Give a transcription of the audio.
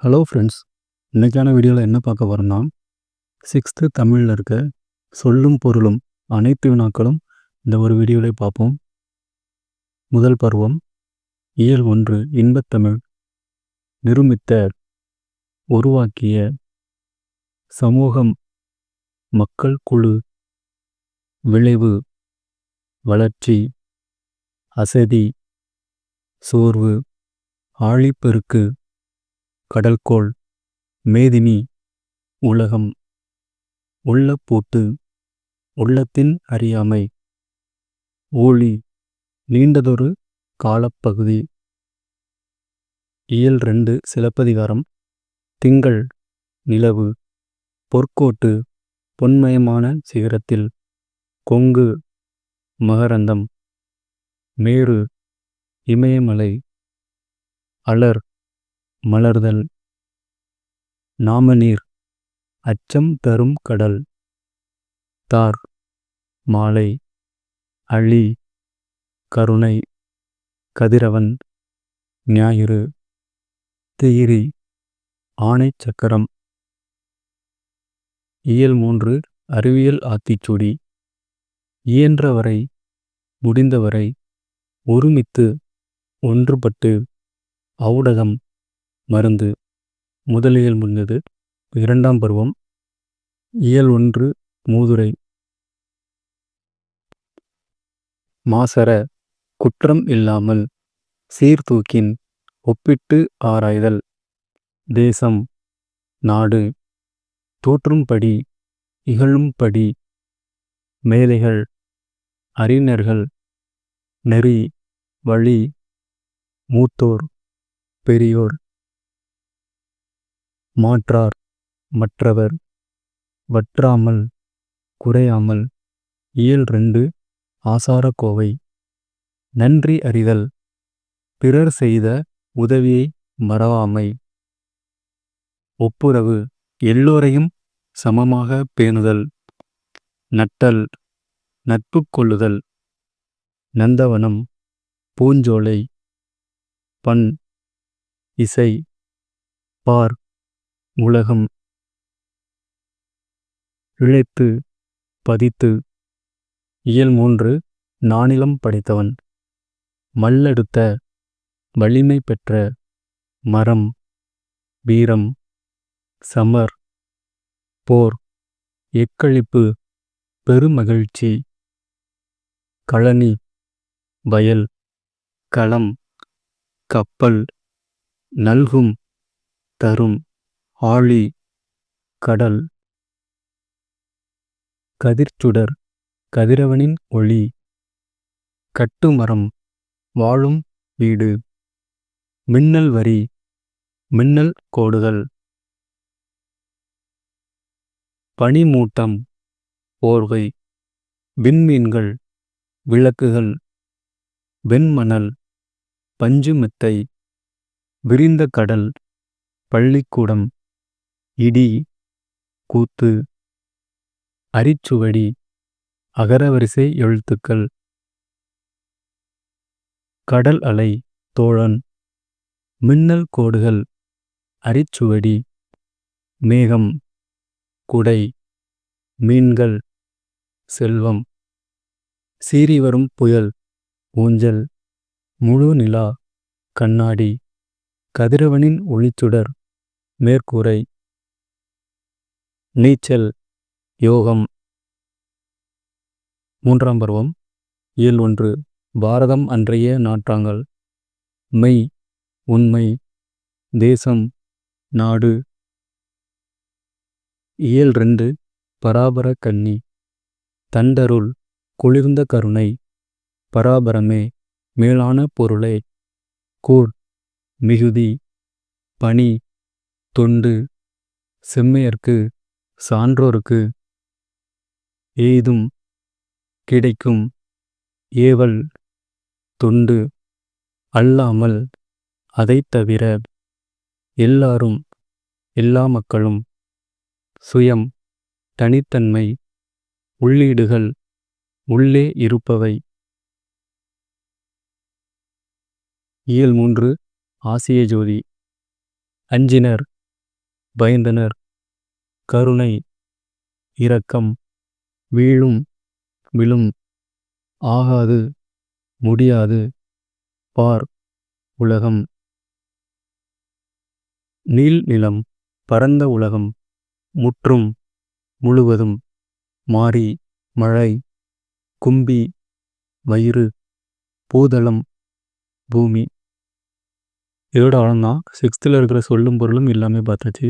Hello friends, இன்றைக்கான வீடியோவில் என்ன பார்க்க போகிறோம்னா 6th தமிழில் இருக்க சொல்லும் பொருளும் அனைத்து வினாக்களும் இந்த ஒரு வீடியோவில் பார்ப்போம். முதல் பருவம் இயல் 1 இன்பத்தமிழ். நிருமித்த, உருவாக்கிய, சமூகம், மக்கள் குழு, விளைவு, வளர்ச்சி, அசதி, சோர்வு, ஆழிப்பெருக்கு, கடல்கோள், மேதினி, உலகம், உள்ளப்பூட்டு, உள்ளத்தின் அறியாமை, ஊழி, நீண்டதொரு காலப்பகுதி. இயல் 2 சிலப்பதிகாரம். திங்கள், நிலவு, பொற்கோட்டு, பொன்மயமான சிகரத்தில், கொங்கு, மகரந்தம், மேரு, இமயமலை, அலர், மலர்தல், நாமநீர், அச்சம் தரும் கடல், தார், மாலை, அழி, கருணை, கதிரவன், ஞாயிறு, திகிரி, ஆணை சக்கரம். இயல் 3 அறிவியல் ஆத்திச்சூடி. இயன்றவரை, முடிந்தவரை, ஒருமித்து, ஒன்றுபட்டு, ஔடதம், மருந்து. முதலியல் முடிந்தது. இரண்டாம் பருவம் இயல் 1 மூதுரை. மாசற, குற்றம் இல்லாமல், சீர்தூக்கின், ஒப்பிட்டு ஆராய்தல். தேசம், நாடு, தோற்றும்படி, இகழும்படி, மேதைகள், அறிஞர்கள், நெறி, வழி, மூத்தோர், பெரியோர். மாற்றார், மற்றவர், வற்றாமல், குறையாமல். இயல் 2 ஆசாரக்கோவை. நன்றி அறிதல், பிறர் செய்த உதவியை மறவாமை. ஒப்புரவு, எல்லோரையும் சமமாக பேணுதல். நட்டல், நட்பு கொள்ளுதல். நந்தவனம், பூஞ்சோலை. பண், இசை. பார், உலகம். இழைத்து, பதித்து. இயல் 3 நானிலம் படைத்தவன். மல்லெடுத்த, வலிமை பெற்ற, மரம், வீரம், சமர், போர், எக்களிப்பு, பெருமகிழ்ச்சி. கழனி, வயல், களம், கப்பல், நல்கும், தரும், ஆழி, கடல். கதிர்ச்சுடர், கதிரவனின் ஒளி. கட்டுமரம், வாழும் வீடு. மின்னல் வரி, மின்னல் கோடுகள். பனிமூட்டம், போர்வை. விண்மீன்கள், விளக்குகள். வெண்மணல், பஞ்சுமெத்தை. விரிந்த கடல், பள்ளிக்கூடம். இடி, கூத்து. அரிச்சுவடி, அகரவரிசை எழுத்துக்கள். கடல் அலை, தோழன். மின்னல் கோடுகள், அரிச்சுவடி. மேகம், குடை. மீன்கள், செல்வம். சீறிவரும் புயல், ஊஞ்சல். முழு நிலா, கண்ணாடி. கதிரவனின் ஒளிச்சுடர், மேற்கூரை. நீச்சல், யோகம். மூன்றாம் பருவம் இயல் 1 பாரதம் அன்றைய நாற்றாங்கல். மெய், உண்மை. தேசம், நாடு. இயல் 2 பராபர கன்னி. தண்டருள், குளிர்ந்த கருணை. பராபரமே, மேலான பொருளே. கூர், மிகுதி. பணி, தொண்டு. செம்மையர்க்கு, சான்றோர்க்கு. எய்தும், கிடைக்கும். ஏவல், தொண்டு. அல்லாமல், அதைத் தவிர. எல்லாரும், எல்லா மக்களும். சுயம், தனித்தன்மை. உள்ளீடுகள், உள்ளே இருப்பவை. இயல் 3 ஆசிய ஜோதி. அஞ்சினர், பயந்தனர். கருணை, இரக்கம், வீழும், விழும், ஆகாது, முடியாது, பார், உலகம். நீள் நிலம், பரந்த உலகம், முற்றும், முழுவதும், மாரி, மழை, கும்பி, வயிறு, பூதளம், பூமி. இதோட அவ்வளோதான். 6th இருக்கிற சொல்லும் பொருளும் எல்லாமே பார்த்தாச்சு.